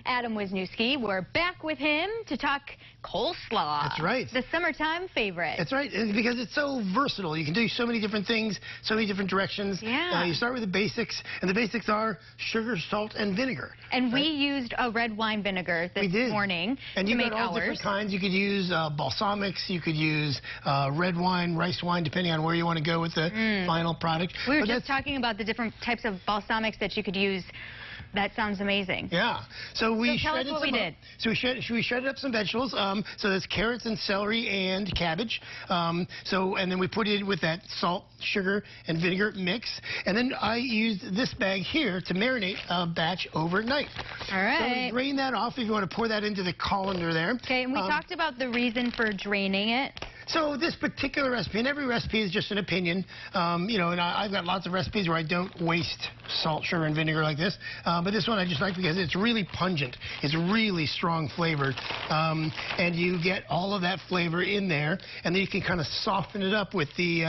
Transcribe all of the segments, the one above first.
Adam Wisnewski. We're back with him to talk coleslaw. That's right. The summertime favorite. That's right, because it's so versatile. You can do so many different things, so many different directions. Yeah. You start with the basics, and the basics are sugar, salt, and vinegar. And we used a red wine vinegar this morning and to make got all ours. Different kinds. You could use balsamics. You could use red wine, rice wine, depending on where you want to go with the final product. We were just talking about the different types of balsamics that you could use. That sounds amazing. Yeah. So we tell us what we did. So we shredded up some vegetables. So there's carrots and celery and cabbage. And then we put it with that salt, sugar, and vinegar mix. And then I used this bag here to marinate a batch overnight. All right. So drain that off if you want to pour that into the colander there. Okay, and we talked about the reason for draining it. So this particular recipe, and every recipe is just an opinion, and I've got lots of recipes where I don't waste salt, sugar, and vinegar like this. But this one I just like because it's really pungent. It's really strong flavored. And you get all of that flavor in there, and then you can kind of soften it up with the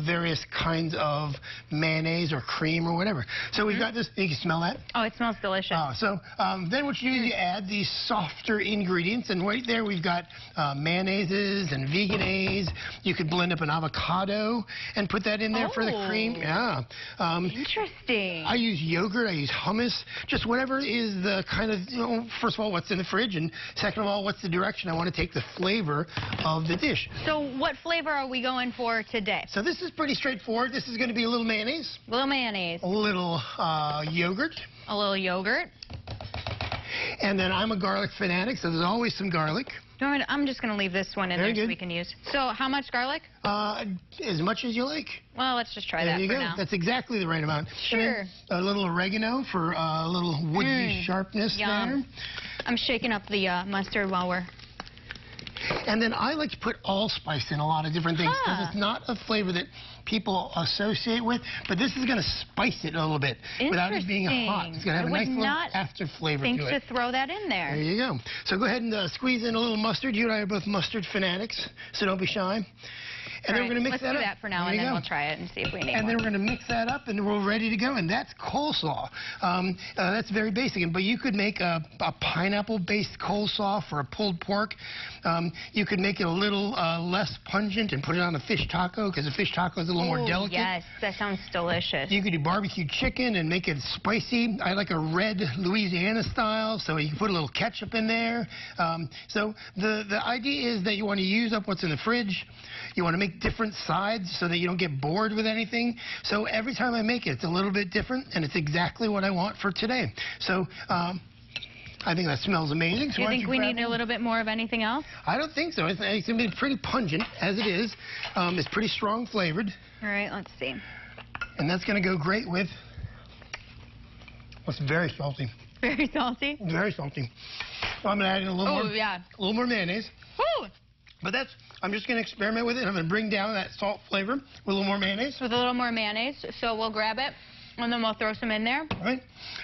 various kinds of mayonnaise or cream or whatever. So we've got this. You can smell that? Oh, it smells delicious. Then what you do is you add these softer ingredients, and right there we've got mayonnaise and veganese. You could blend up an avocado and put that in there for the cream. Yeah. Interesting. I use yogurt. I use hummus. Just whatever is the kind of, first of all, what's in the fridge, and second of all, what's the direction I want to take the flavor of the dish. So what flavor are we going for today? So this is pretty straightforward. This is going to be a little mayonnaise. A little mayonnaise. A little yogurt. A little yogurt. And then I'm a garlic fanatic, so there's always some garlic. I'm just going to leave this one in there so we can use. So how much garlic? As much as you like. Well, let's just try that for now. That's exactly the right amount. Sure. A little oregano for a little woody sharpness there. I'm shaking up the mustard while we're... And then I like to put allspice in a lot of different things because it's not a flavor that people associate with, but this is going to spice it a little bit without it being hot. It's going to have a nice little after flavor to it. To throw that in there. There you go. So go ahead and squeeze in a little mustard. You and I are both mustard fanatics, so don't be shy. And then we're going to mix that up. Let's do that for now, and then we'll try it and see if we need And then we're going to mix that up, and we're ready to go. And that's coleslaw. That's very basic. But you could make a pineapple-based coleslaw for a pulled pork. You could make it a little less pungent and put it on a fish taco, because a fish taco is a little more delicate. Yes, that sounds delicious. You could do barbecue chicken and make it spicy. I like a red Louisiana style, so you can put a little ketchup in there. So the idea is that you want to use up what's in the fridge. You want to make different sides so that you don't get bored with anything. So every time I make it, it's a little bit different, and it's exactly what I want for today. So I think that smells amazing. So do you think we need a little bit more of anything else? I don't think so. It's going to be pretty pungent, as it is. It's pretty strong flavored. All right, let's see. And that's going to go great with what's very salty. Very salty? Very salty. So I'm going to add in a little more mayonnaise. Ooh. But I'm just going to experiment with it. I'm going to bring down that salt flavor with a little more mayonnaise. With a little more mayonnaise. So we'll grab it, and then we'll throw some in there. All right.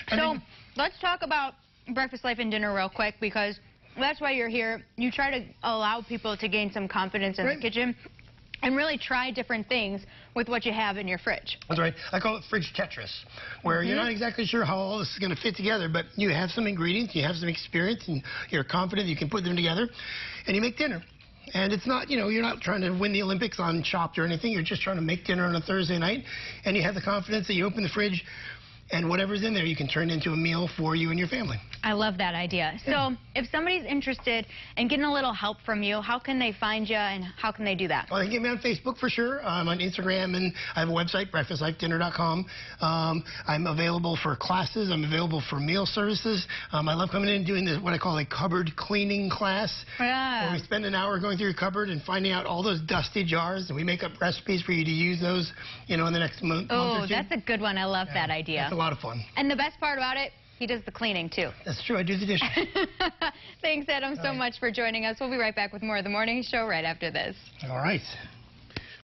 So let's talk about breakfast, life, and dinner real quick, because that's why you're here. You try to allow people to gain some confidence in the kitchen and really try different things with what you have in your fridge. That's right. I call it fridge Tetris, where you're not exactly sure how all this is going to fit together, but you have some ingredients, you have some experience, and you're confident you can put them together, and you make dinner. And it's not, you're not trying to win the Olympics on Chopped or anything. You're just trying to make dinner on a Thursday night, and you have the confidence that you open the fridge, and whatever's in there, you can turn into a meal for you and your family. I love that idea. So if somebody's interested in getting a little help from you, how can they find you, and how can they do that? Well, they can get me on Facebook for sure. I'm on Instagram, and I have a website, breakfastlifedinner.com. I'm available for classes. I'm available for meal services. I love coming in and doing what I call a cupboard cleaning class. Yeah. Where we spend an hour going through your cupboard and finding out all those dusty jars, and we make up recipes for you to use those, in the next month or two. That's a good one. I love that idea. That's a lot of fun. And the best part about it, he does the cleaning, too. That's true. I do the dishes. Thanks, Adam, so much for joining us. We'll be right back with more of The Morning Show right after this. All right.